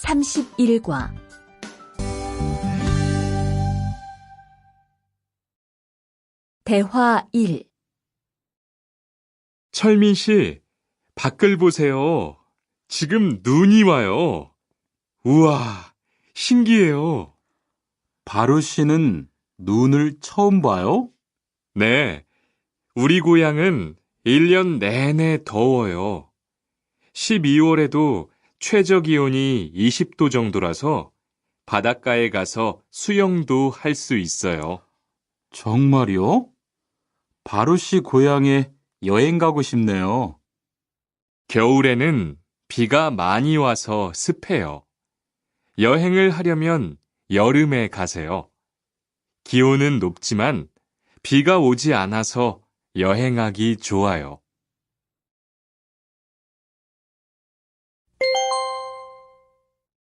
31과 대화 1. 철민 씨, 밖을 보세요. 지금 눈이 와요. 우와, 신기해요. 바로 씨는 눈을 처음 봐요? 네, 우리 고향은 1년 내내 더워요. 12월에도 최저 기온이 20도 정도라서 바닷가에 가서 수영도 할 수 있어요. 정말요? 바로 씨 고향에 여행 가고 싶네요. 겨울에는 비가 많이 와서 습해요. 여행을 하려면 여름에 가세요. 기온은 높지만 비가 오지 않아서 여행하기 좋아요.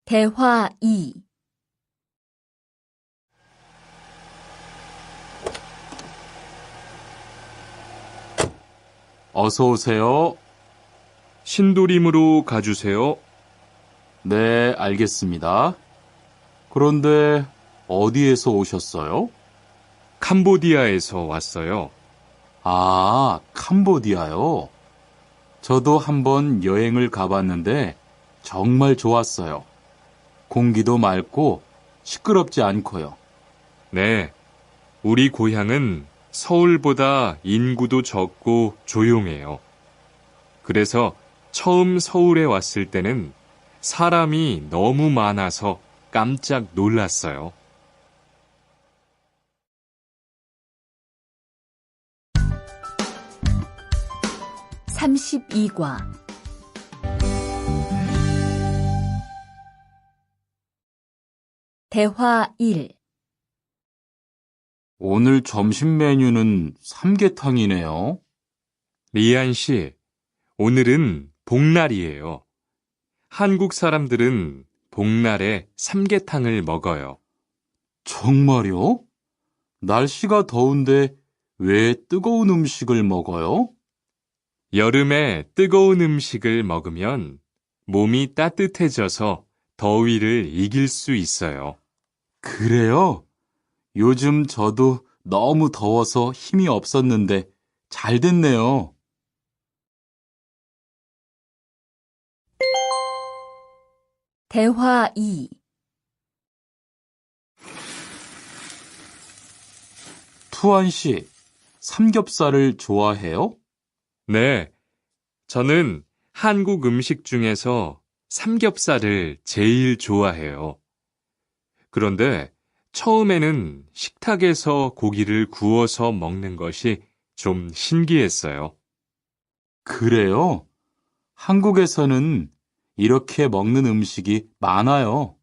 대화 2. 어서 오세요. 신도림으로 가주세요. 네, 알겠습니다. 그런데 어디에서 오셨어요? 캄보디아에서 왔어요. 아, 캄보디아요. 저도 한번 여행을 가봤는데 정말 좋았어요. 공기도 맑고 시끄럽지 않고요. 네, 우리 고향은 서울보다 인구도 적고 조용해요. 그래서 처음 서울에 왔을 때는 사람이 너무 많아서 깜짝 놀랐어요. (32과) 대화 1. 오늘 점심 메뉴는 삼계탕이네요. 리안 씨, 오늘은 복날이에요. 한국 사람들은 복날에 삼계탕을 먹어요. 정말요? 날씨가 더운데 왜 뜨거운 음식을 먹어요? 여름에 뜨거운 음식을 먹으면 몸이 따뜻해져서 더위를 이길 수 있어요. 그래요? 요즘 저도 너무 더워서 힘이 없었는데 잘 됐네요. 대화 2. 투안 씨, 삼겹살을 좋아해요? 네, 저는 한국 음식 중에서 삼겹살을 제일 좋아해요. 그런데 처음에는 식탁에서 고기를 구워서 먹는 것이 좀 신기했어요. 그래요? 한국에서는 이렇게 먹는 음식이 많아요.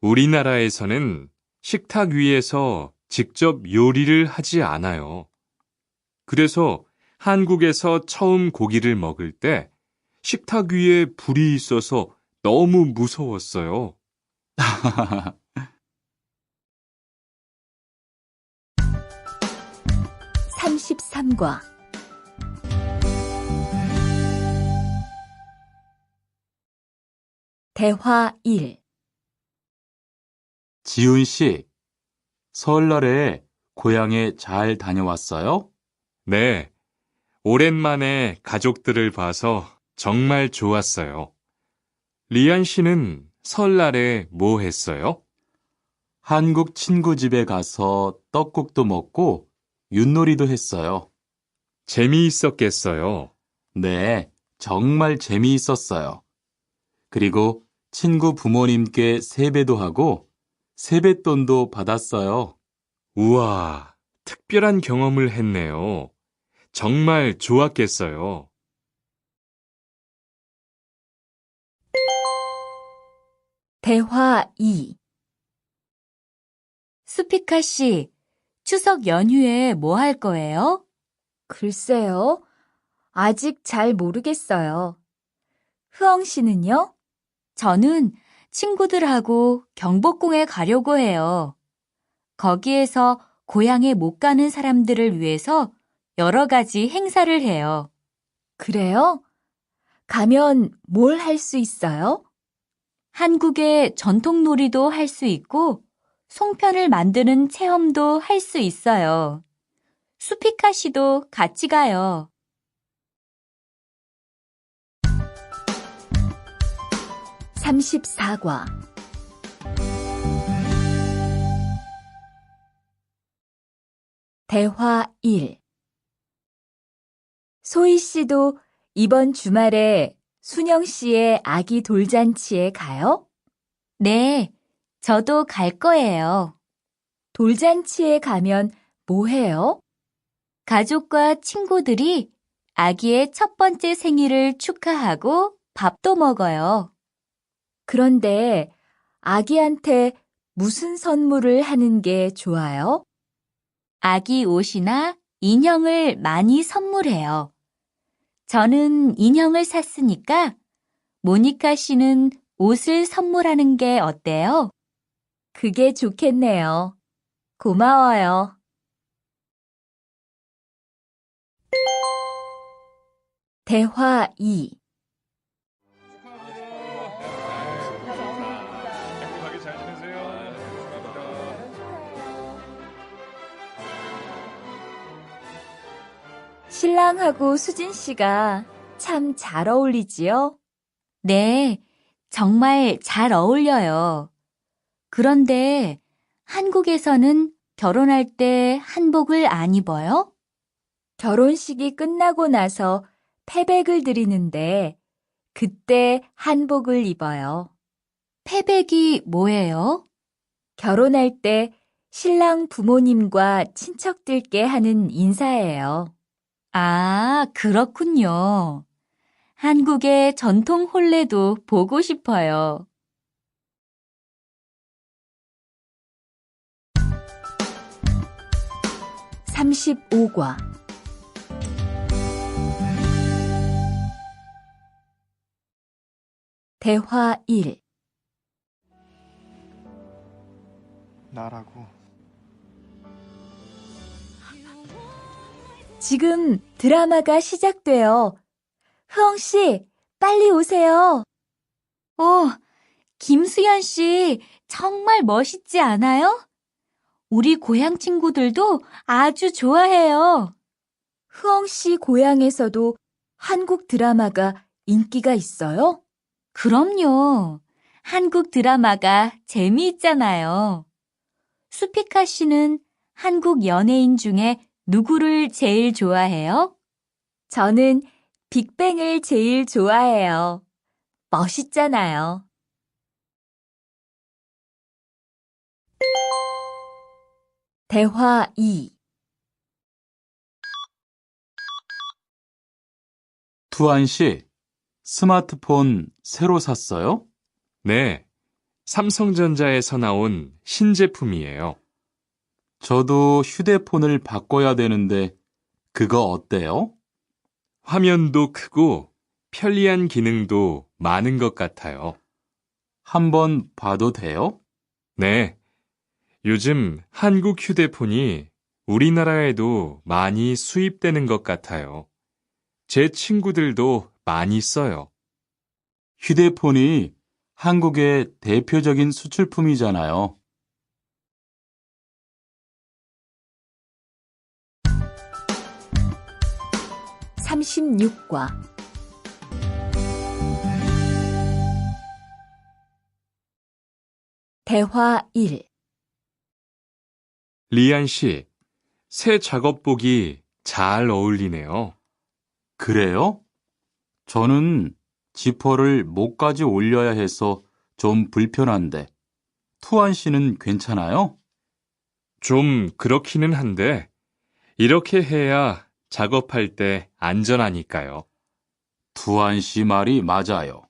우리나라에서는 식탁 위에서 직접 요리를 하지 않아요. 그래서 한국에서 처음 고기를 먹을 때 식탁 위에 불이 있어서 너무 무서웠어요. 33과 대화 1. 지훈 씨, 설날에 고향에 잘 다녀왔어요? 네, 오랜만에 가족들을 봐서 정말 좋았어요. 리안 씨는 설날에 뭐 했어요? 한국 친구 집에 가서 떡국도 먹고 윷놀이도 했어요. 재미있었겠어요. 네, 정말 재미있었어요. 그리고 친구 부모님께 세배도 하고 세뱃돈도 받았어요. 우와, 특별한 경험을 했네요. 정말 좋았겠어요. 대화 2. 수피카 씨, 추석 연휴에 뭐 할 거예요? 글쎄요. 아직 잘 모르겠어요. 흐엉 씨는요? 저는 친구들하고 경복궁에 가려고 해요. 거기에서 고향에 못 가는 사람들을 위해서 여러 가지 행사를 해요. 그래요? 가면 뭘 할 수 있어요? 한국의 전통 놀이도 할 수 있고 송편을 만드는 체험도 할 수 있어요. 수피카 씨도 같이 가요. 34과 대화 1 소희 씨도 이번 주말에 순영 씨의 아기 돌잔치에 가요? 네, 저도 갈 거예요. 돌잔치에 가면 뭐 해요? 가족과 친구들이 아기의 첫 번째 생일을 축하하고 밥도 먹어요. 그런데 아기한테 무슨 선물을 하는 게 좋아요? 아기 옷이나 인형을 많이 선물해요. 저는 인형을 샀으니까 모니카 씨는 옷을 선물하는 게 어때요? 그게 좋겠네요. 고마워요. 대화 2 행복하게 잘 지내세요. 신랑하고 수진 씨가 참 잘 어울리지요? 네, 정말 잘 어울려요. 그런데 한국에서는 결혼할 때 한복을 안 입어요? 결혼식이 끝나고 나서 패백을 드리는데 그때 한복을 입어요. 패백이 뭐예요? 결혼할 때 신랑 부모님과 친척들께 하는 인사예요. 아, 그렇군요. 한국의 전통 혼례도 보고 싶어요. 35과 대화 1 나라고. 지금 드라마가 시작돼요. 흐엉 씨, 빨리 오세요. 김수현 씨, 정말 멋있지 않아요? 우리 고향 친구들도 아주 좋아해요. 흐엉 씨 고향에서도 한국 드라마가 인기가 있어요? 그럼요. 한국 드라마가 재미있잖아요. 수피카 씨는 한국 연예인 중에 누구를 제일 좋아해요? 저는 빅뱅을 제일 좋아해요. 멋있잖아요. 대화 2 투안 씨, 스마트폰 새로 샀어요? 네, 삼성전자에서 나온 신제품이에요. 저도 휴대폰을 바꿔야 되는데 그거 어때요? 화면도 크고 편리한 기능도 많은 것 같아요. 한번 봐도 돼요? 네, 요즘 한국 휴대폰이 우리나라에도 많이 수입되는 것 같아요. 제 친구들도 많이 써요. 휴대폰이 한국의 대표적인 수출품이잖아요. 36과 대화 1 리안 씨, 새 작업복이 잘 어울리네요. 그래요? 저는 지퍼를 목까지 올려야 해서 좀 불편한데, 투안 씨는 괜찮아요? 좀 그렇기는 한데, 이렇게 해야 작업할 때 안전하니까요. 투안 씨 말이 맞아요.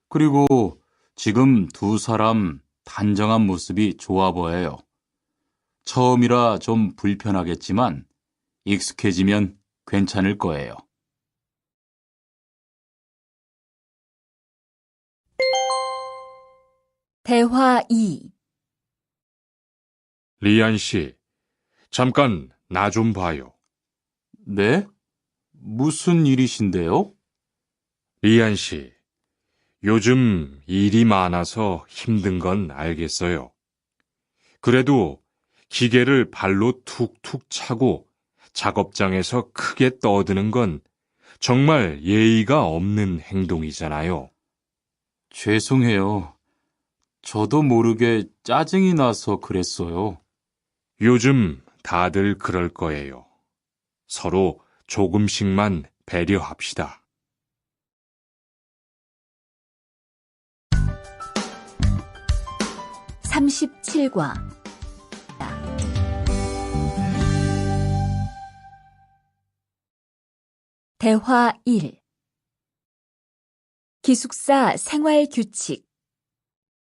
그리고 지금 두 사람 단정한 모습이 좋아 보여요. 처음이라 좀 불편하겠지만 익숙해지면 괜찮을 거예요. 대화 2 리안 씨, 잠깐 나 좀 봐요. 네? 무슨 일이신데요? 리안 씨, 요즘 일이 많아서 힘든 건 알겠어요. 그래도 기계를 발로 툭툭 차고 작업장에서 크게 떠드는 건 정말 예의가 없는 행동이잖아요. 죄송해요. 저도 모르게 짜증이 나서 그랬어요. 요즘 다들 그럴 거예요. 서로 조금씩만 배려합시다. 37과 대화 1 기숙사 생활 규칙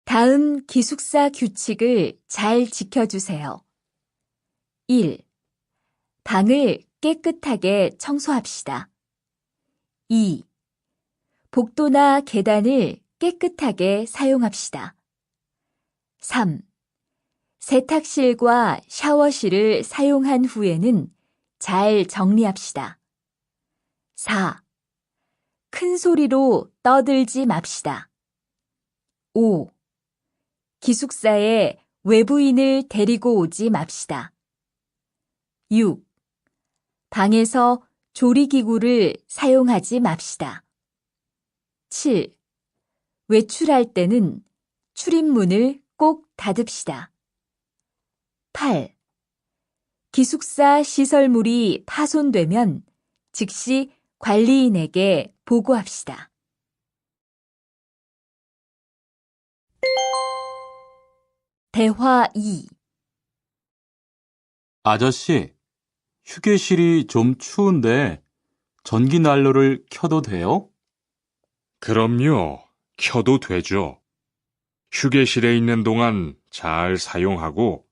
다음 기숙사 규칙을 잘 지켜주세요. 1. 방을 깨끗하게 청소합시다. 2. 복도나 계단을 깨끗하게 사용합시다. 3. 세탁실과 샤워실을 사용한 후에는 잘 정리합시다. 4. 큰 소리로 떠들지 맙시다. 5. 기숙사에 외부인을 데리고 오지 맙시다. 6. 방에서 조리기구를 사용하지 맙시다. 7. 외출할 때는 출입문을 꼭 닫읍시다. 8. 기숙사 시설물이 파손되면 즉시 관리인에게 보고합시다. 대화 2 아저씨, 휴게실이 좀 추운데 전기 난로를 켜도 돼요? 그럼요. 켜도 되죠. 휴게실에 있는 동안 잘 사용하고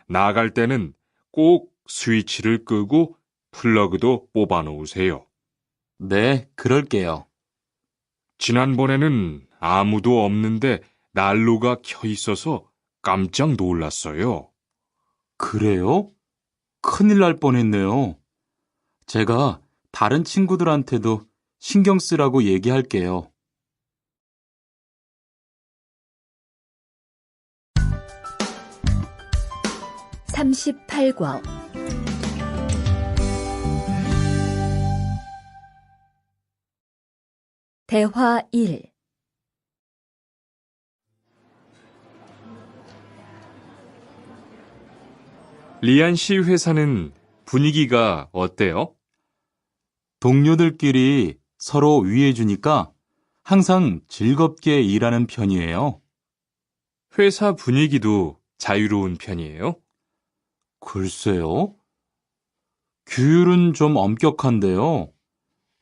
나갈 때는 꼭 스위치를 끄고 플러그도 뽑아 놓으세요. 네, 그럴게요. 지난번에는 아무도 없는데 난로가 켜 있어서 깜짝 놀랐어요. 그래요? 큰일 날 뻔했네요. 제가 다른 친구들한테도 신경 쓰라고 얘기할게요. 38과 대화 1 리안 씨 회사는 분위기가 어때요? 동료들끼리 서로 위해주니까 항상 즐겁게 일하는 편이에요. 회사 분위기도 자유로운 편이에요? 글쎄요. 규율은 좀 엄격한데요.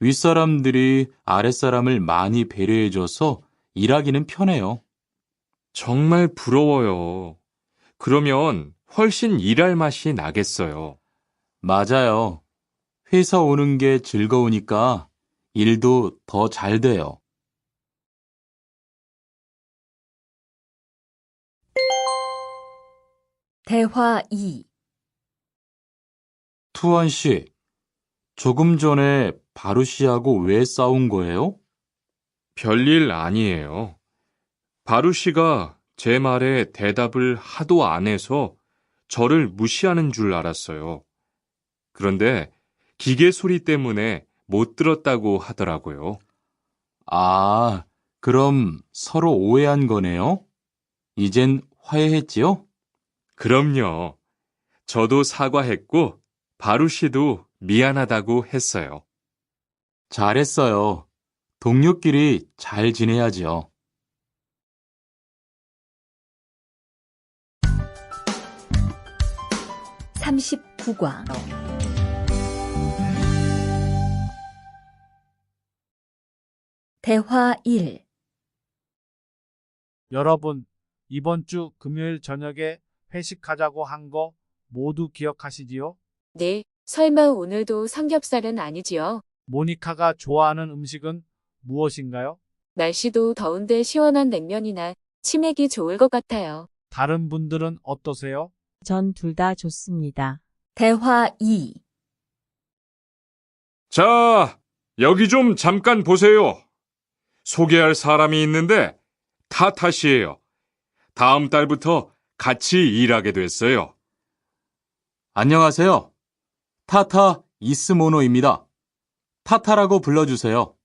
윗사람들이 아랫사람을 많이 배려해줘서 일하기는 편해요. 정말 부러워요. 그러면 훨씬 일할 맛이 나겠어요. 맞아요. 회사 오는 게 즐거우니까 일도 더 잘 돼요. 대화 2 투원 씨, 조금 전에 바루 씨하고 왜 싸운 거예요? 별일 아니에요. 바루 씨가 제 말에 대답을 하도 안 해서 저를 무시하는 줄 알았어요. 그런데 기계 소리 때문에 못 들었다고 하더라고요. 아, 그럼 서로 오해한 거네요? 이젠 화해했지요? 그럼요. 저도 사과했고 바루 씨도 미안하다고 했어요. 잘했어요. 동료끼리 잘 지내야지요. 39과 대화 1 여러분, 이번 주 금요일 저녁에 회식하자고 한 거 모두 기억하시지요? 네, 설마 오늘도 삼겹살은 아니지요? 모니카가 좋아하는 음식은 무엇인가요? 날씨도 더운데 시원한 냉면이나 치맥이 좋을 것 같아요. 다른 분들은 어떠세요? 전 둘 다 좋습니다. 대화 2 자, 여기 좀 잠깐 보세요. 소개할 사람이 있는데 타타 씨예요. 다음 달부터 같이 일하게 됐어요. 안녕하세요. 타타 이스모노입니다. 타타라고 불러주세요.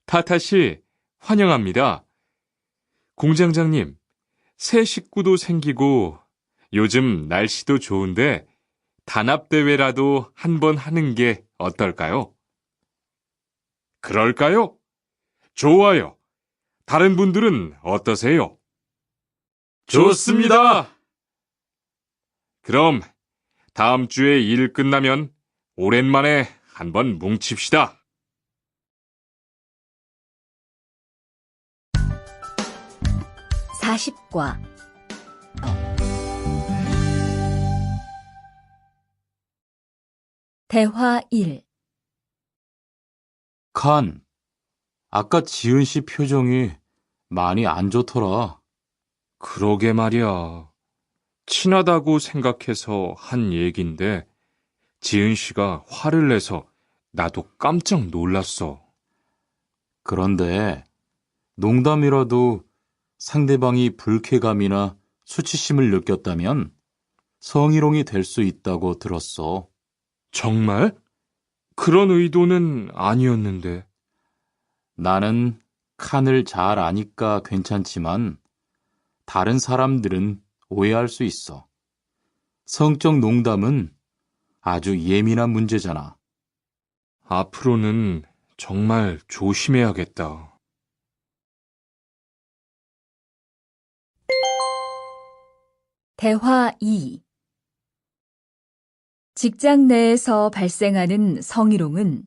타타 씨, 환영합니다. 공장장님, 새 식구도 생기고 요즘 날씨도 좋은데 단합대회라도 한번 하는 게 어떨까요? 그럴까요? 좋아요. 다른 분들은 어떠세요? 좋습니다. 그럼 다음 주에 일 끝나면 오랜만에 한번 뭉칩시다. 사십과 대화 1. 칸, 아까 지은 씨 표정이 많이 안 좋더라. 그러게 말이야. 친하다고 생각해서 한 얘긴데 지은 씨가 화를 내서 나도 깜짝 놀랐어. 그런데 농담이라도 상대방이 불쾌감이나 수치심을 느꼈다면 성희롱이 될 수 있다고 들었어. 정말? 그런 의도는 아니었는데. 나는 칸을 잘 아니까 괜찮지만 다른 사람들은 오해할 수 있어. 성적 농담은 아주 예민한 문제잖아. 앞으로는 정말 조심해야겠다. 대화 2. 직장 내에서 발생하는 성희롱은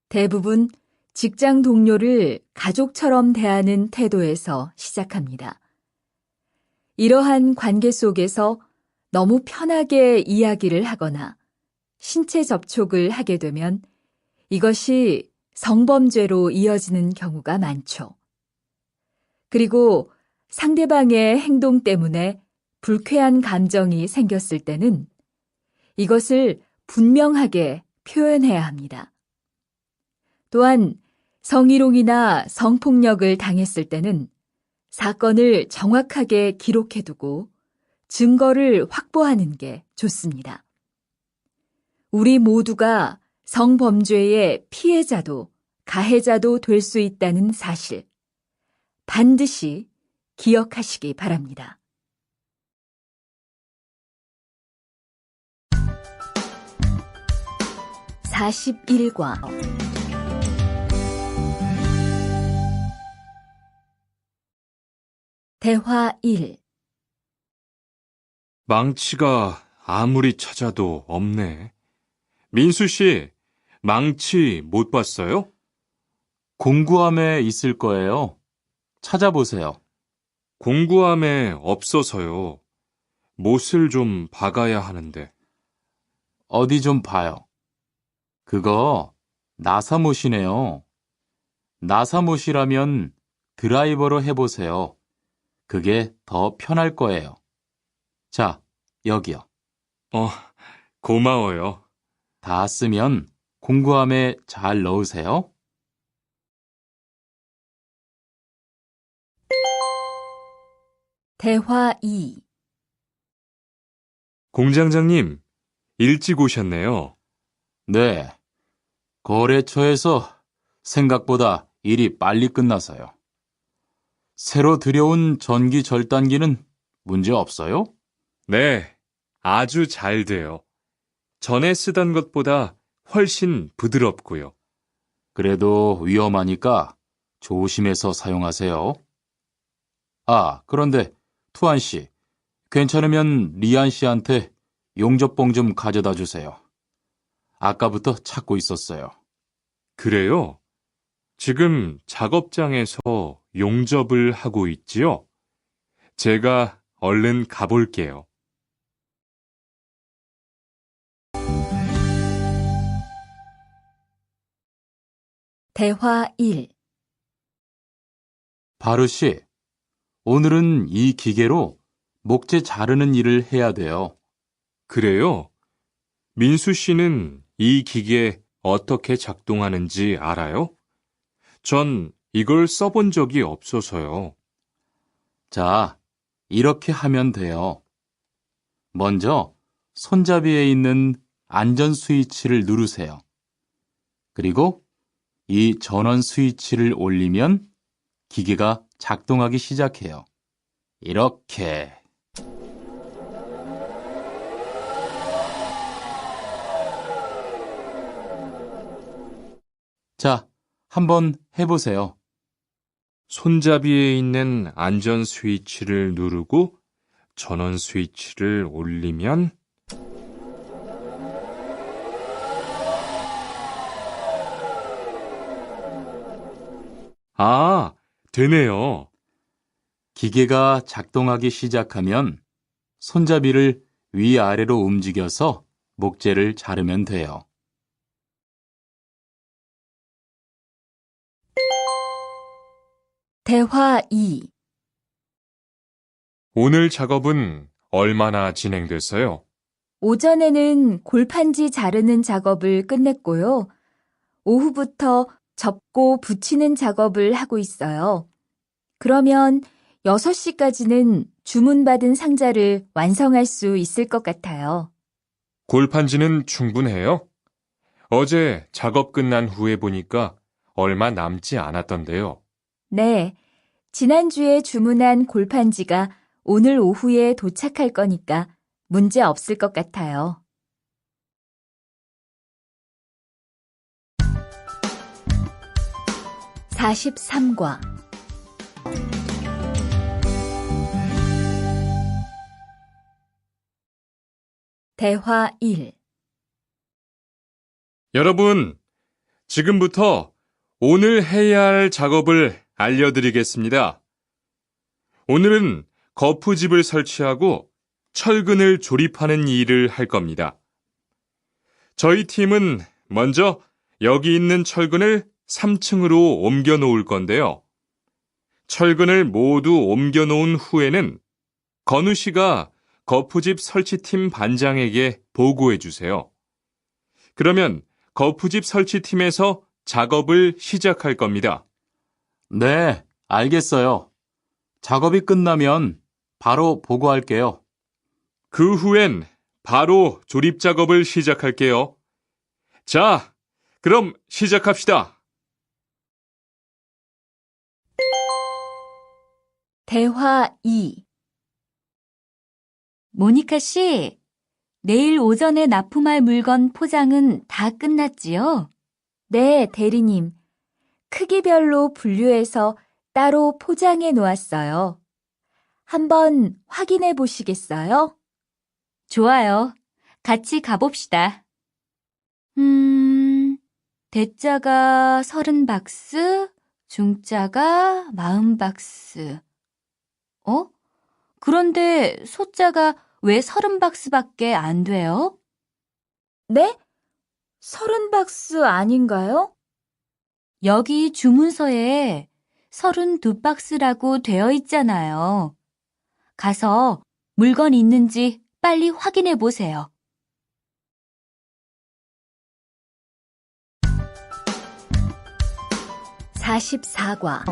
대부분 직장 동료를 가족처럼 대하는 태도에서 시작합니다. 이러한 관계 속에서 너무 편하게 이야기를 하거나 신체 접촉을 하게 되면 이것이 성범죄로 이어지는 경우가 많죠. 그리고 상대방의 행동 때문에 불쾌한 감정이 생겼을 때는 이것을 분명하게 표현해야 합니다. 또한 성희롱이나 성폭력을 당했을 때는 사건을 정확하게 기록해두고 증거를 확보하는 게 좋습니다. 우리 모두가 성범죄의 피해자도 가해자도 될 수 있다는 사실, 반드시 기억하시기 바랍니다. (41과) 대화 1. 망치가 아무리 찾아도 없네. 민수 씨, 망치 못 봤어요? 공구함에 있을 거예요. 찾아보세요. 공구함에 없어서요. 못을 좀 박아야 하는데. 어디 좀 봐요. 그거 나사못이네요. 나사못이라면 드라이버로 해보세요. 그게 더 편할 거예요. 자, 여기요. 고마워요. 다 쓰면 공구함에 잘 넣으세요. 대화 2. 공장장님, 일찍 오셨네요. 네. 거래처에서 생각보다 일이 빨리 끝나서요. 새로 들여온 전기 절단기는 문제 없어요? 네, 아주 잘 돼요. 전에 쓰던 것보다 훨씬 부드럽고요. 그래도 위험하니까 조심해서 사용하세요. 아, 그런데 투안 씨, 괜찮으면 리안 씨한테 용접봉 좀 가져다 주세요. 아까부터 찾고 있었어요. 그래요? 지금 작업장에서 용접을 하고 있지요? 제가 얼른 가볼게요. 대화 1. 바르 씨, 오늘은 이 기계로 목재 자르는 일을 해야 돼요. 그래요? 민수 씨는 이 기계 어떻게 작동하는지 알아요? 전 이걸 써본 적이 없어서요. 자, 이렇게 하면 돼요. 먼저 손잡이에 있는 안전 스위치를 누르세요. 그리고 이 전원 스위치를 올리면 기계가 작동하기 시작해요. 이렇게. 자, 한번 해보세요. 손잡이에 있는 안전 스위치를 누르고 전원 스위치를 올리면 아, 되네요. 기계가 작동하기 시작하면 손잡이를 위아래로 움직여서 목재를 자르면 돼요. 대화 2. 오늘 작업은 얼마나 진행됐어요? 오전에는 골판지 자르는 작업을 끝냈고요. 오후부터 접고 붙이는 작업을 하고 있어요. 그러면 6시까지는 주문받은 상자를 완성할 수 있을 것 같아요. 골판지는 충분해요? 어제 작업 끝난 후에 보니까 얼마 남지 않았던데요. 네, 지난주에 주문한 골판지가 오늘 오후에 도착할 거니까 문제 없을 것 같아요. (43과) 대화 1. 여러분, 지금부터 오늘 해야 할 작업을 알려드리겠습니다. 오늘은 거푸집을 설치하고 철근을 조립하는 일을 할 겁니다. 저희 팀은 먼저 여기 있는 철근을 3층으로 옮겨 놓을 건데요. 철근을 모두 옮겨 놓은 후에는 건우 씨가 거푸집 설치팀 반장에게 보고해 주세요. 그러면 거푸집 설치팀에서 작업을 시작할 겁니다. 네, 알겠어요. 작업이 끝나면 바로 보고할게요. 그 후엔 바로 조립 작업을 시작할게요. 자, 그럼 시작합시다. 대화 2. 모니카 씨, 내일 오전에 납품할 물건 포장은 다 끝났지요? 네, 대리님. 크기별로 분류해서 따로 포장해 놓았어요. 한번 확인해 보시겠어요? 좋아요. 같이 가봅시다. 대자가 30박스, 중자가 40박스. 그런데 소자가 왜 30박스밖에 안 돼요? 네? 30박스 아닌가요? 여기 주문서에 32박스라고 되어 있잖아요. 가서 물건 있는지 빨리 확인해 보세요. (44과)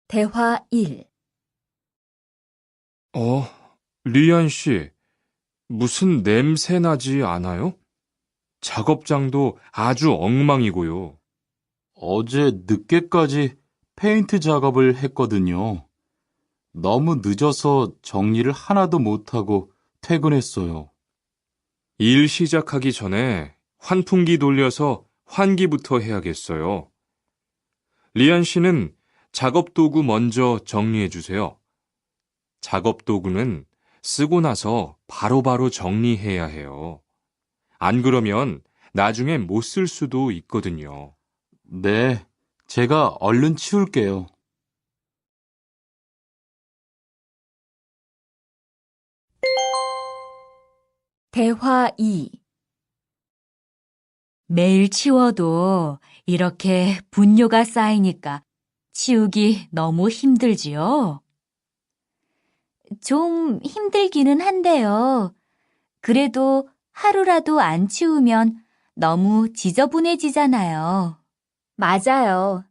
대화 1. 리안 씨, 무슨 냄새 나지 않아요? 작업장도 아주 엉망이고요. 어제 늦게까지 페인트 작업을 했거든요. 너무 늦어서 정리를 하나도 못하고 퇴근했어요. 일 시작하기 전에 환풍기 돌려서 환기부터 해야겠어요. 리안 씨는 작업 도구 먼저 정리해 주세요. 작업 도구는 쓰고 나서 바로바로 정리해야 해요. 안 그러면 나중에 못 쓸 수도 있거든요. 네, 제가 얼른 치울게요. 대화 2. 매일 치워도 이렇게 분뇨가 쌓이니까 치우기 너무 힘들지요? 좀 힘들기는 한데요. 그래도 하루라도 안 치우면 너무 지저분해지잖아요. 맞아요.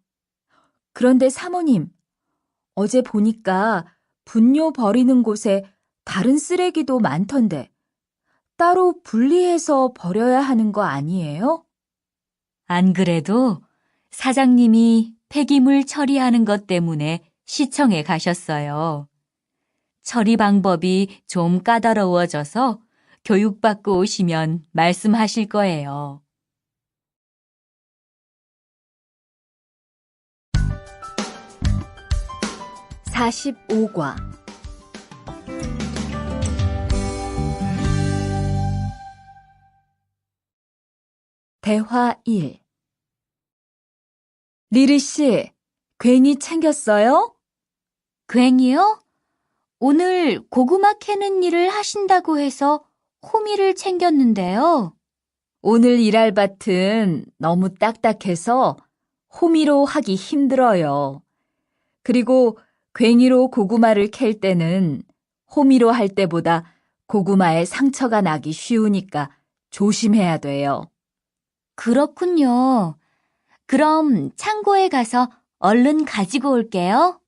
그런데 사모님, 어제 보니까 분뇨 버리는 곳에 다른 쓰레기도 많던데 따로 분리해서 버려야 하는 거 아니에요? 안 그래도 사장님이 폐기물 처리하는 것 때문에 시청에 가셨어요. 처리 방법이 좀 까다로워져서 교육받고 오시면 말씀하실 거예요. (45과) 대화 1. 리리 씨, 괜히 챙겼어요? 괜히요? 오늘 고구마 캐는 일을 하신다고 해서 호미를 챙겼는데요. 오늘 일할 밭은 너무 딱딱해서 호미로 하기 힘들어요. 그리고 괭이로 고구마를 캘 때는 호미로 할 때보다 고구마에 상처가 나기 쉬우니까 조심해야 돼요. 그렇군요. 그럼 창고에 가서 얼른 가지고 올게요.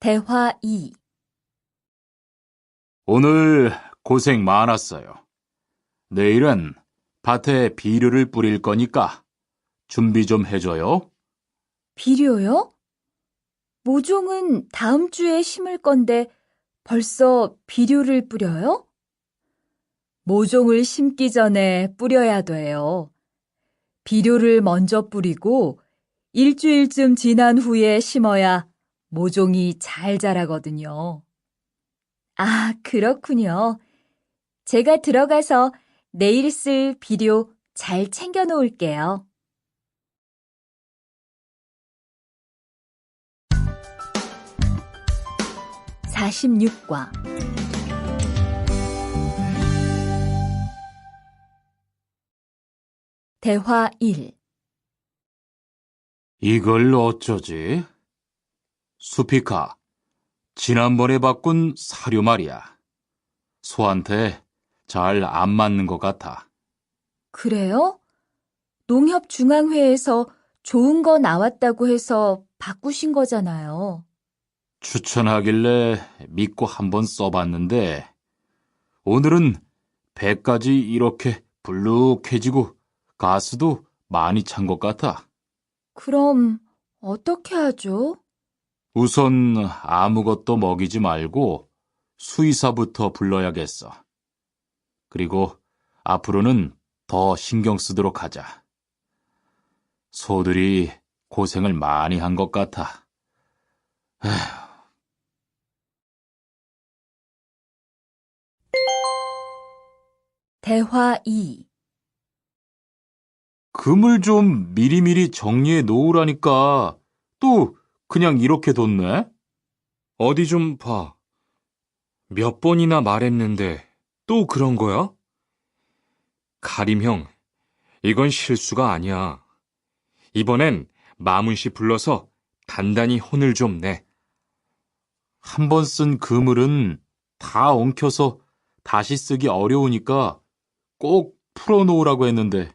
대화 2. 오늘 고생 많았어요. 내일은 밭에 비료를 뿌릴 거니까 준비 좀 해줘요. 비료요? 모종은 다음 주에 심을 건데 벌써 비료를 뿌려요? 모종을 심기 전에 뿌려야 돼요. 비료를 먼저 뿌리고 일주일쯤 지난 후에 심어야 모종이 잘 자라거든요. 아, 그렇군요. 제가 들어가서 내일 쓸 비료 잘 챙겨 놓을게요. (46과) 대화 1. 이걸 어쩌지? 수피카, 지난번에 바꾼 사료 말이야. 소한테 잘 안 맞는 것 같아. 그래요? 농협중앙회에서 좋은 거 나왔다고 해서 바꾸신 거잖아요. 추천하길래 믿고 한번 써봤는데 오늘은 배까지 이렇게 불룩해지고 가스도 많이 찬 것 같아. 그럼 어떻게 하죠? 우선 아무것도 먹이지 말고 수의사부터 불러야겠어. 그리고 앞으로는 더 신경 쓰도록 하자. 소들이 고생을 많이 한 것 같아. 대화 2. 금을 좀 미리미리 정리해 놓으라니까 또 그냥 이렇게 뒀네? 어디 좀 봐. 몇 번이나 말했는데 또 그런 거야? 가림 형, 이건 실수가 아니야. 이번엔 마문 씨 불러서 단단히 혼을 좀 내. 한 번 쓴 그물은 다 엉켜서 다시 쓰기 어려우니까 꼭 풀어놓으라고 했는데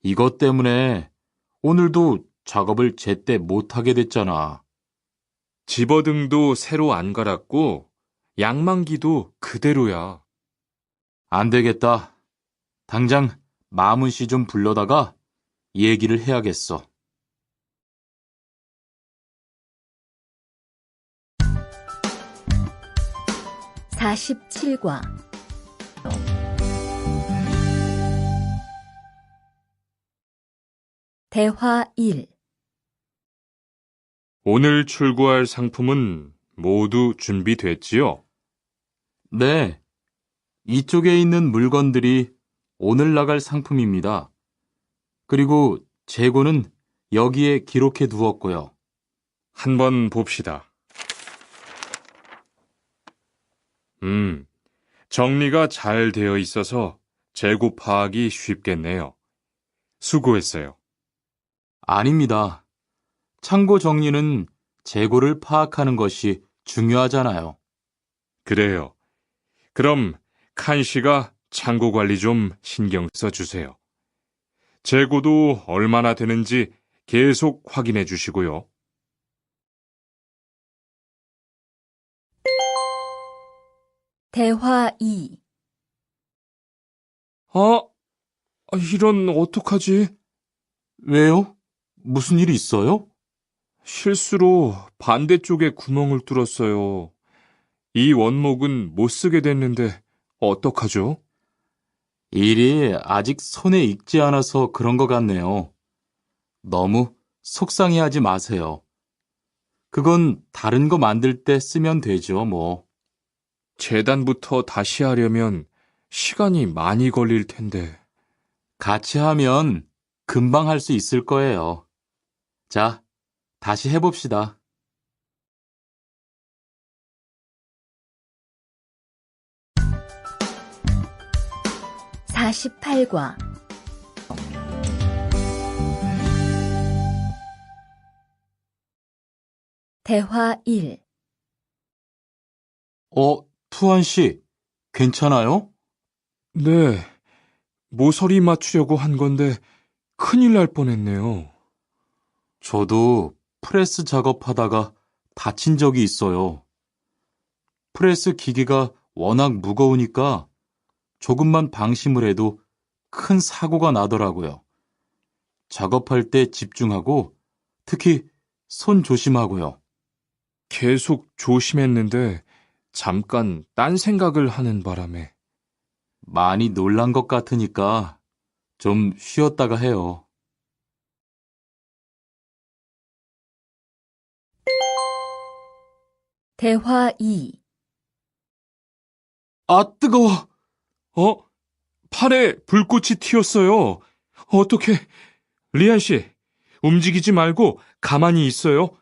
이것 때문에 오늘도 작업을 제때 못하게 됐잖아. 집어등도 새로 안 갈았고 양만기도 그대로야. 안 되겠다. 당장 마문 씨 좀 불러다가 얘기를 해야겠어. (47과) 대화 1. 오늘 출고할 상품은 모두 준비됐지요? 네, 이쪽에 있는 물건들이 오늘 나갈 상품입니다. 그리고 재고는 여기에 기록해 두었고요. 한번 봅시다. 정리가 잘 되어 있어서 재고 파악이 쉽겠네요. 수고했어요. 아닙니다. 창고 정리는 재고를 파악하는 것이 중요하잖아요. 그래요. 그럼 칸 씨가 창고 관리 좀 신경 써주세요. 재고도 얼마나 되는지 계속 확인해 주시고요. 대화 2. 이런 어떡하지? 왜요? 무슨 일이 있어요? 실수로 반대쪽에 구멍을 뚫었어요. 이 원목은 못 쓰게 됐는데 어떡하죠? 일이 아직 손에 익지 않아서 그런 것 같네요. 너무 속상해하지 마세요. 그건 다른 거 만들 때 쓰면 되죠, 뭐. 재단부터 다시 하려면 시간이 많이 걸릴 텐데. 같이 하면 금방 할 수 있을 거예요. 자, 다시 해봅시다. (48과) 대화 1. 투한 씨, 괜찮아요? 네, 모서리 맞추려고 한 건데 큰일 날 뻔했네요. 저도 프레스 작업하다가 다친 적이 있어요. 프레스 기계가 워낙 무거우니까 조금만 방심을 해도 큰 사고가 나더라고요. 작업할 때 집중하고 특히 손 조심하고요. 계속 조심했는데 잠깐 딴 생각을 하는 바람에. 많이 놀란 것 같으니까 좀 쉬었다가 해요. 대화 2. 뜨거워! 팔에 불꽃이 튀었어요. 어떡해. 리안 씨, 움직이지 말고 가만히 있어요.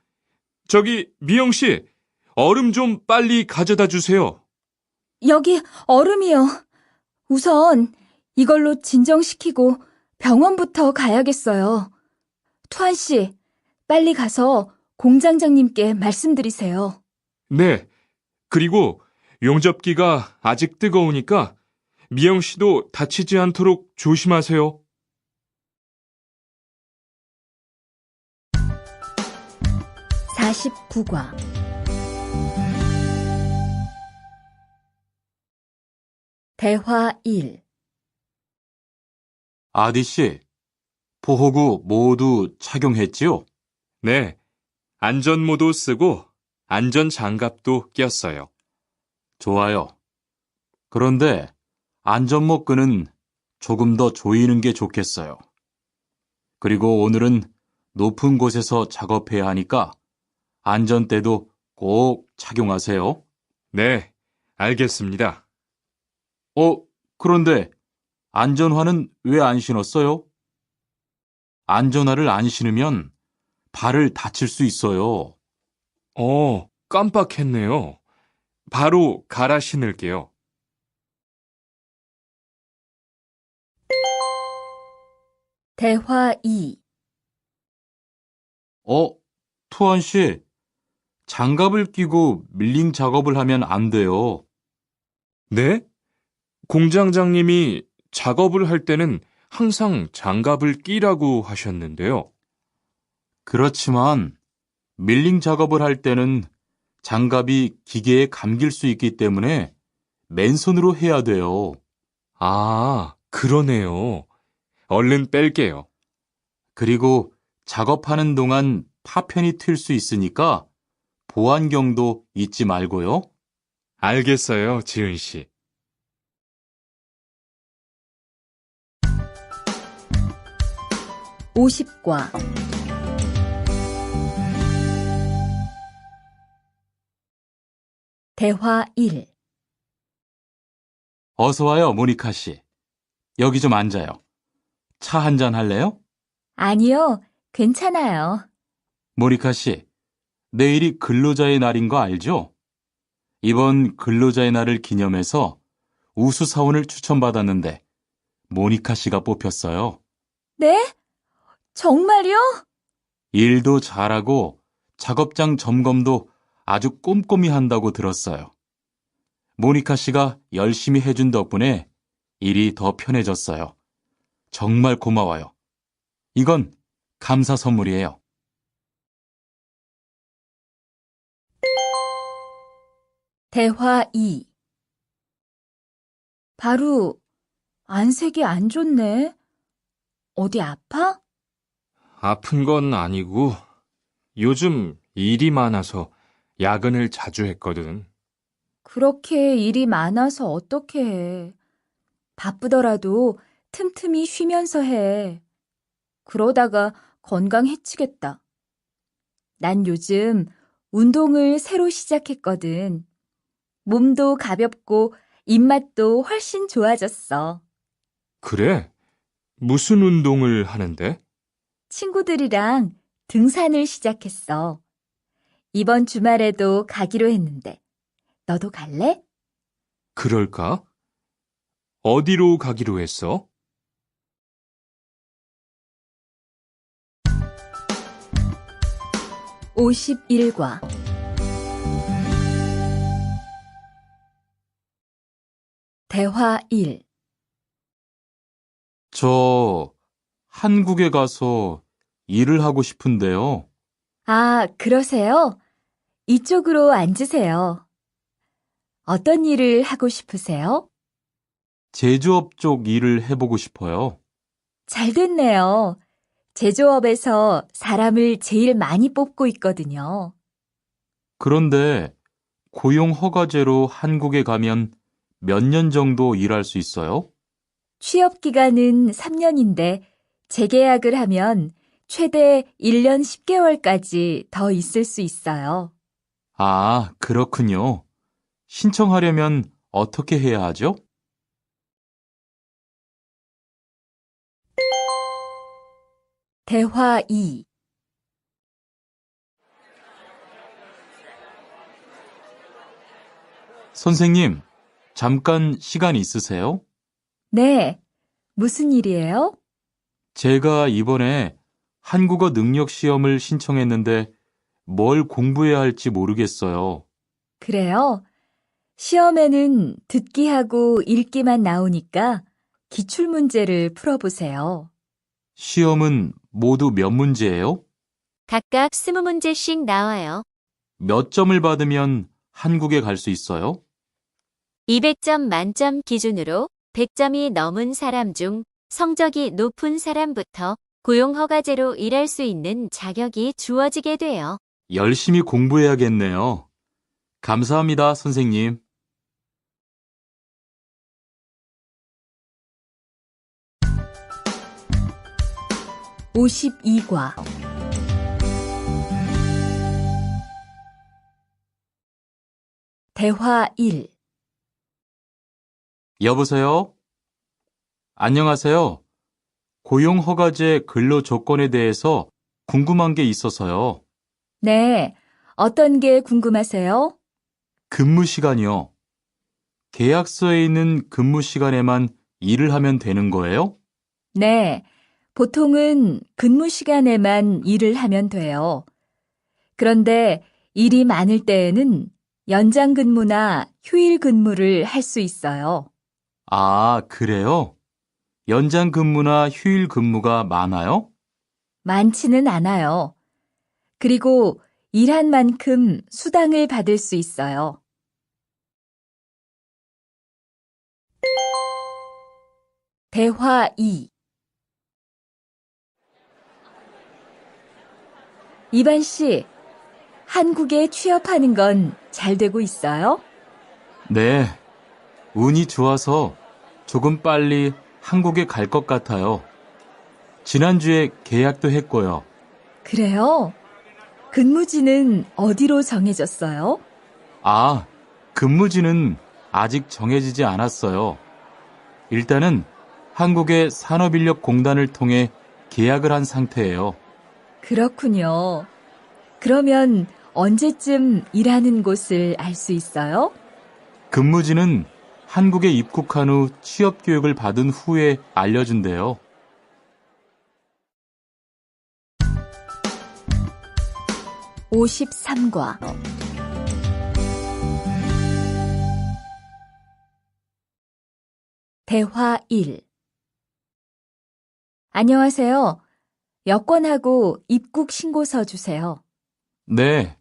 저기, 미영 씨, 얼음 좀 빨리 가져다 주세요. 여기 얼음이요. 우선 이걸로 진정시키고 병원부터 가야겠어요. 투한 씨, 빨리 가서 공장장님께 말씀드리세요. 네, 그리고 용접기가 아직 뜨거우니까 미영 씨도 다치지 않도록 조심하세요. (49과) 대화 1. 아디 씨, 보호구 모두 착용했지요? 네, 안전모도 쓰고 안전장갑도 꼈어요. 좋아요. 그런데 안전모 끈은 조금 더 조이는 게 좋겠어요. 그리고 오늘은 높은 곳에서 작업해야 하니까 안전대도 꼭 착용하세요. 네, 알겠습니다. 그런데 안전화는 왜 안 신었어요? 안전화를 안 신으면 발을 다칠 수 있어요. 깜빡했네요. 바로 갈아 신을게요. 대화 2. 투한 씨, 장갑을 끼고 밀링 작업을 하면 안 돼요. 네? 공장장님이 작업을 할 때는 항상 장갑을 끼라고 하셨는데요. 그렇지만 밀링 작업을 할 때는 장갑이 기계에 감길 수 있기 때문에 맨손으로 해야 돼요. 그러네요. 얼른 뺄게요. 그리고 작업하는 동안 파편이 튈 수 있으니까 보안경도 잊지 말고요. 알겠어요, 지은 씨. (50과) 대화 1. 어서 와요, 모니카 씨. 여기 좀 앉아요. 차 한잔 할래요? 아니요, 괜찮아요. 모니카 씨, 내일이 근로자의 날인 거 알죠? 이번 근로자의 날을 기념해서 우수 사원을 추천받았는데 모니카 씨가 뽑혔어요. 네? 정말요? 일도 잘하고 작업장 점검도 아주 꼼꼼히 한다고 들었어요. 모니카 씨가 열심히 해준 덕분에 일이 더 편해졌어요. 정말 고마워요. 이건 감사 선물이에요. 대화 2. 바로 안색이 안 좋네. 어디 아파? 아픈 건 아니고 요즘 일이 많아서 야근을 자주 했거든. 그렇게 일이 많아서 어떻게 해. 바쁘더라도 틈틈이 쉬면서 해. 그러다가 건강 해치겠다. 난 요즘 운동을 새로 시작했거든. 몸도 가볍고 입맛도 훨씬 좋아졌어. 그래? 무슨 운동을 하는데? 친구들이랑 등산을 시작했어. 이번 주말에도 가기로 했는데, 너도 갈래? 그럴까? 어디로 가기로 했어? (51과) 대화 1. 저 한국에 가서 일을 하고 싶은데요. 아, 그러세요? 이쪽으로 앉으세요. 어떤 일을 하고 싶으세요? 제조업 쪽 일을 해보고 싶어요. 잘 됐네요. 제조업에서 사람을 제일 많이 뽑고 있거든요. 그런데 고용 허가제로 한국에 가면 몇 년 정도 일할 수 있어요? 취업 기간은 3년인데 재계약을 하면 최대 1년 10개월까지 더 있을 수 있어요. 아, 그렇군요. 신청하려면 어떻게 해야 하죠? 대화 2. 선생님, 잠깐 시간 있으세요? 네, 무슨 일이에요? 제가 이번에 한국어 능력 시험을 신청했는데 뭘 공부해야 할지 모르겠어요. 그래요? 시험에는 듣기하고 읽기만 나오니까 기출문제를 풀어보세요. 시험은 모두 몇 문제예요? 각각 20문제씩 나와요. 몇 점을 받으면 한국에 갈 수 있어요? 200점 만점 기준으로 100점이 넘은 사람 중 성적이 높은 사람부터 고용허가제로 일할 수 있는 자격이 주어지게 돼요. 열심히 공부해야겠네요. 감사합니다, 선생님. (52과) 대화 1. 여보세요? 안녕하세요. 고용허가제 근로 조건에 대해서 궁금한 게 있어서요. 네, 어떤 게 궁금하세요? 근무 시간이요. 계약서에 있는 근무 시간에만 일을 하면 되는 거예요? 네, 보통은 근무 시간에만 일을 하면 돼요. 그런데 일이 많을 때에는 연장 근무나 휴일 근무를 할 수 있어요. 아, 그래요? 연장 근무나 휴일 근무가 많아요? 많지는 않아요. 그리고 일한 만큼 수당을 받을 수 있어요. 대화 2. 이반 씨, 한국에 취업하는 건 잘 되고 있어요? 네. 운이 좋아서 조금 빨리 한국에 갈 것 같아요. 지난주에 계약도 했고요. 그래요? 근무지는 어디로 정해졌어요? 아, 근무지는 아직 정해지지 않았어요. 일단은 한국의 산업인력공단을 통해 계약을 한 상태예요. 그렇군요. 그러면 언제쯤 일하는 곳을 알 수 있어요? 근무지는 한국에 입국한 후 취업 교육을 받은 후에 알려준대요. (53과) 대화 1. 안녕하세요. 여권하고 입국 신고서 주세요. 네,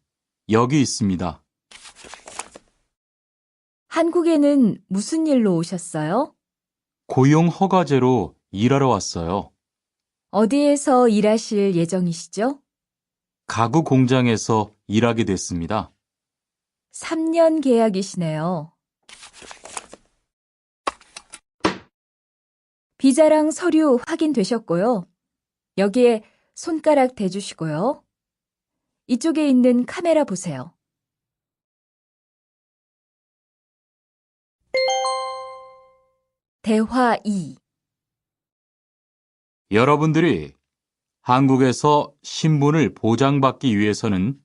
여기 있습니다. 한국에는 무슨 일로 오셨어요? 고용 허가제로 일하러 왔어요. 어디에서 일하실 예정이시죠? 가구 공장에서 일하게 됐습니다. 3년 계약이시네요. 비자랑 서류 확인되셨고요. 여기에 손가락 대주시고요. 이쪽에 있는 카메라 보세요. 대화 2. 여러분들이 한국에서 신분을 보장받기 위해서는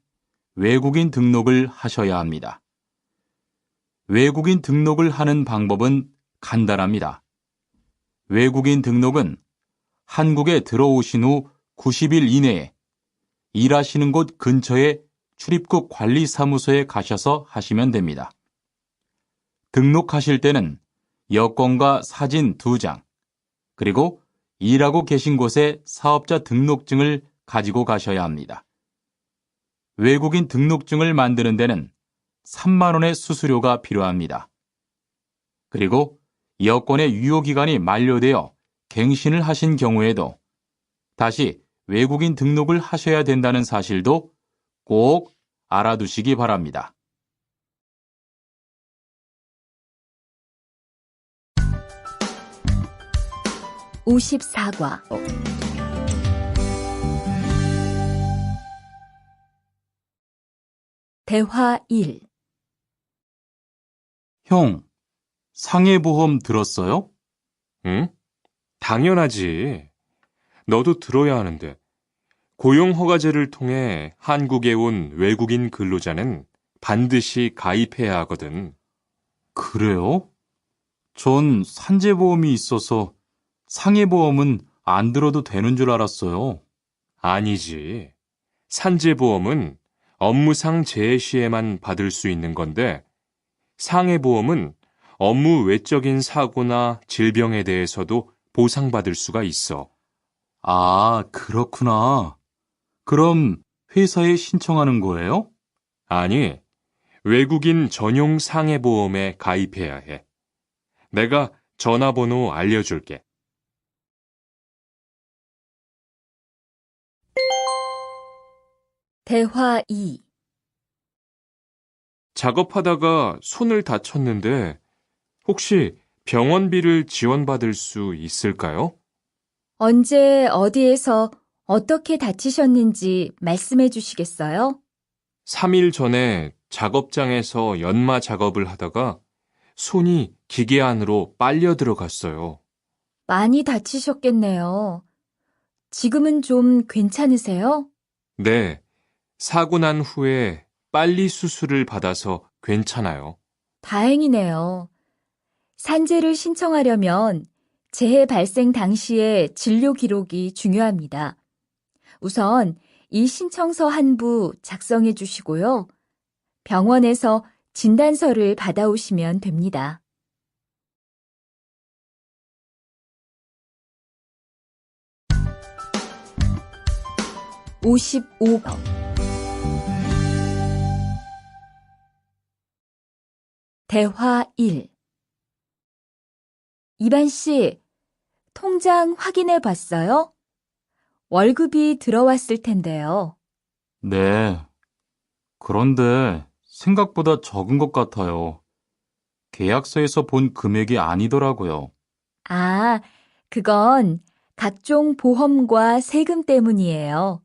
외국인 등록을 하셔야 합니다. 외국인 등록을 하는 방법은 간단합니다. 외국인 등록은 한국에 들어오신 후 90일 이내에 일하시는 곳 근처의 출입국 관리사무소에 가셔서 하시면 됩니다. 등록하실 때는 여권과 사진 2장, 그리고 일하고 계신 곳의 사업자 등록증을 가지고 가셔야 합니다. 외국인 등록증을 만드는 데는 3만 원의 수수료가 필요합니다. 그리고 여권의 유효기간이 만료되어 갱신을 하신 경우에도 다시 외국인 등록을 하셔야 된다는 사실도 꼭 알아두시기 바랍니다. (54과) 대화 1. 형, 상해보험 들었어요? 응? 당연하지. 너도 들어야 하는데. 고용허가제를 통해 한국에 온 외국인 근로자는 반드시 가입해야 하거든. 그래요? 전 산재보험이 있어서 상해보험은 안 들어도 되는 줄 알았어요. 아니지. 산재보험은 업무상 재해 시에만 받을 수 있는 건데, 상해보험은 업무 외적인 사고나 질병에 대해서도 보상받을 수가 있어. 아, 그렇구나. 그럼 회사에 신청하는 거예요? 아니, 외국인 전용 상해보험에 가입해야 해. 내가 전화번호 알려줄게. 대화 2. 작업하다가 손을 다쳤는데 혹시 병원비를 지원받을 수 있을까요? 언제 어디에서 어떻게 다치셨는지 말씀해 주시겠어요? 3일 전에 작업장에서 연마 작업을 하다가 손이 기계 안으로 빨려 들어갔어요. 많이 다치셨겠네요. 지금은 좀 괜찮으세요? 네, 사고 난 후에 빨리 수술을 받아서 괜찮아요. 다행이네요. 산재를 신청하려면 재해 발생 당시의 진료 기록이 중요합니다. 우선 이 신청서 한 부 작성해 주시고요. 병원에서 진단서를 받아오시면 됩니다. (55번) 대화 1. 이반 씨, 통장 확인해 봤어요? 월급이 들어왔을 텐데요. 네. 그런데 생각보다 적은 것 같아요. 계약서에서 본 금액이 아니더라고요. 아, 그건 각종 보험과 세금 때문이에요.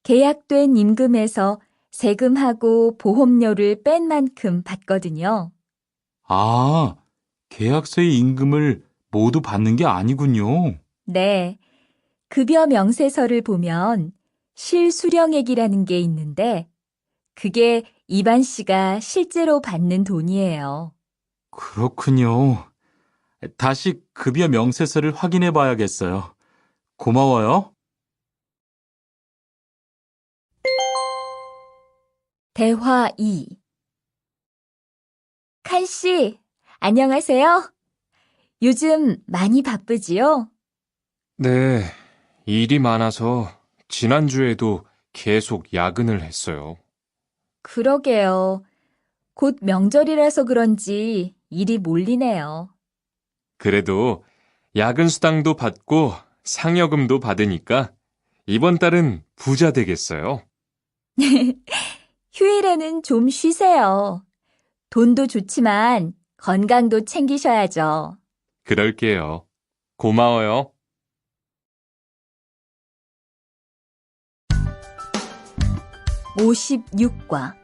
계약된 임금에서 세금하고 보험료를 뺀 만큼 받거든요. 아, 계약서의 임금을 모두 받는 게 아니군요. 네, 급여 명세서를 보면 실수령액이라는 게 있는데 그게 이반 씨가 실제로 받는 돈이에요. 그렇군요. 다시 급여 명세서를 확인해 봐야겠어요. 고마워요. 대화 2. 칸 씨, 안녕하세요. 요즘 많이 바쁘지요? 네, 일이 많아서 지난주에도 계속 야근을 했어요. 그러게요. 곧 명절이라서 그런지 일이 몰리네요. 그래도 야근 수당도 받고 상여금도 받으니까 이번 달은 부자 되겠어요. 휴일에는 좀 쉬세요. 돈도 좋지만 건강도 챙기셔야죠. 그럴게요. 고마워요. 56과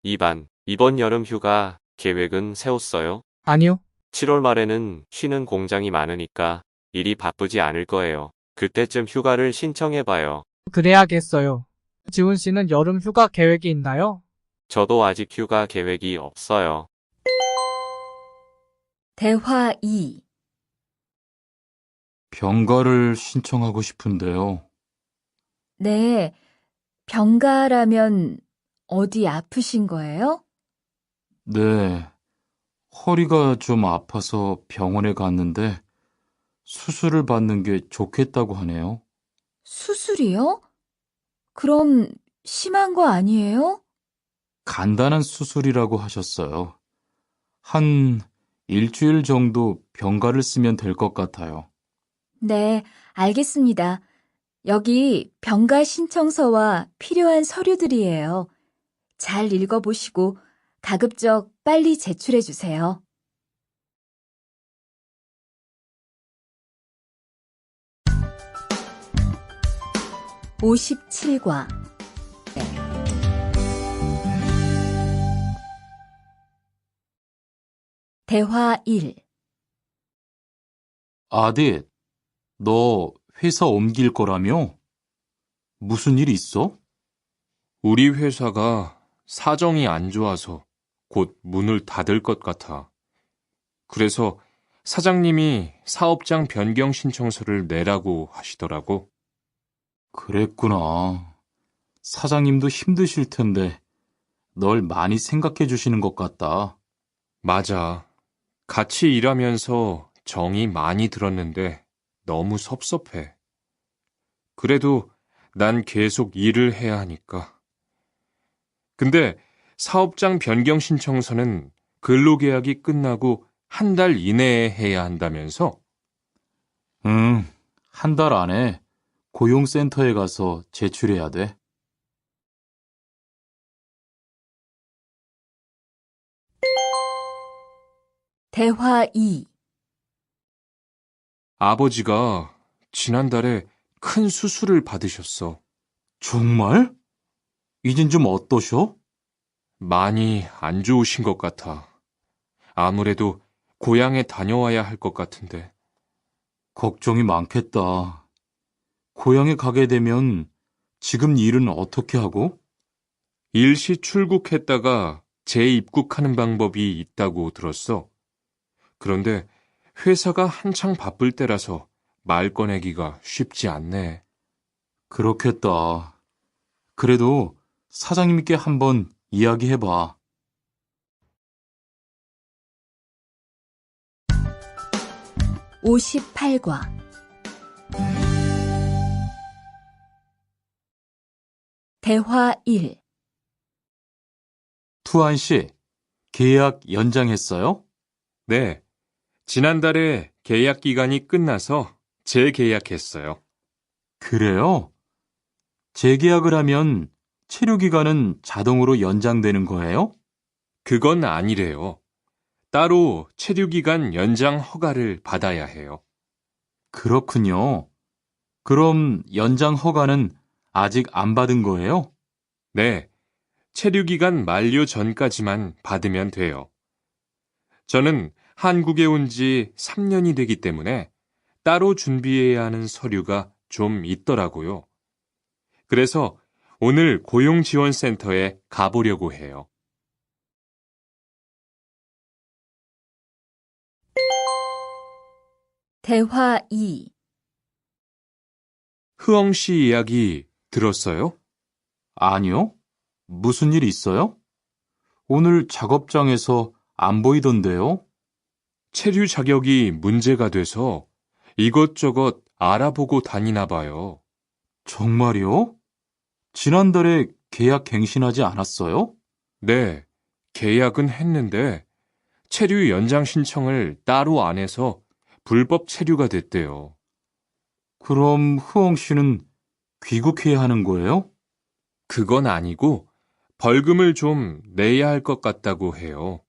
2반, 이번 여름 휴가 계획은 세웠어요? 아니요. 7월 말에는 쉬는 공장이 많으니까 일이 바쁘지 않을 거예요. 그때쯤 휴가를 신청해봐요. 그래야겠어요. 지훈 씨는 여름 휴가 계획이 있나요? 저도 아직 휴가 계획이 없어요. 대화 2 병가를 신청하고 싶은데요. 네, 병가라면 어디 아프신 거예요? 네, 허리가 좀 아파서 병원에 갔는데 수술을 받는 게 좋겠다고 하네요. 수술이요? 그럼 심한 거 아니에요? 간단한 수술이라고 하셨어요. 한 일주일 정도 병가를 쓰면 될 것 같아요. 네, 알겠습니다. 여기 병가 신청서와 필요한 서류들이에요. 잘 읽어보시고 가급적 빨리 제출해 주세요. 57과 대화 1 아딧, 너 회사 옮길 거라며? 무슨 일 있어? 우리 회사가 사정이 안 좋아서 곧 문을 닫을 것 같아. 그래서 사장님이 사업장 변경 신청서를 내라고 하시더라고. 그랬구나. 사장님도 힘드실 텐데 널 많이 생각해 주시는 것 같다. 맞아. 같이 일하면서 정이 많이 들었는데 너무 섭섭해. 그래도 난 계속 일을 해야 하니까. 근데 사업장 변경 신청서는 근로계약이 끝나고 한 달 이내에 해야 한다면서? 응, 한 달 안에 고용센터에 가서 제출해야 돼. 대화 2 아버지가 지난달에 큰 수술을 받으셨어. 정말? 이젠 좀 어떠셔? 많이 안 좋으신 것 같아. 아무래도 고향에 다녀와야 할 것 같은데. 걱정이 많겠다. 고향에 가게 되면 지금 일은 어떻게 하고? 일시 출국했다가 재입국하는 방법이 있다고 들었어. 그런데 회사가 한창 바쁠 때라서 말 꺼내기가 쉽지 않네. 그렇겠다. 그래도 사장님께 한번 이야기해봐. 58과 대화 1 투안 씨, 계약 연장했어요? 네, 지난달에 계약 기간이 끝나서 재계약했어요. 그래요? 재계약을 하면 체류 기간은 자동으로 연장되는 거예요? 그건 아니래요. 따로 체류기간 연장 허가를 받아야 해요. 그렇군요. 그럼 연장 허가는 아직 안 받은 거예요? 네, 체류기간 만료 전까지만 받으면 돼요. 저는 한국에 온 지 3년이 되기 때문에 따로 준비해야 하는 서류가 좀 있더라고요. 그래서 오늘 고용지원센터에 가보려고 해요. 대화 2 흐엉 씨 이야기 들었어요? 아니요. 무슨 일 있어요? 오늘 작업장에서 안 보이던데요? 체류 자격이 문제가 돼서 이것저것 알아보고 다니나 봐요. 정말요? 지난달에 계약 갱신하지 않았어요? 네, 계약은 했는데 체류 연장 신청을 따로 안 해서 불법 체류가 됐대요. 그럼 흐엉 씨는 귀국해야 하는 거예요? 그건 아니고 벌금을 좀 내야 할 것 같다고 해요.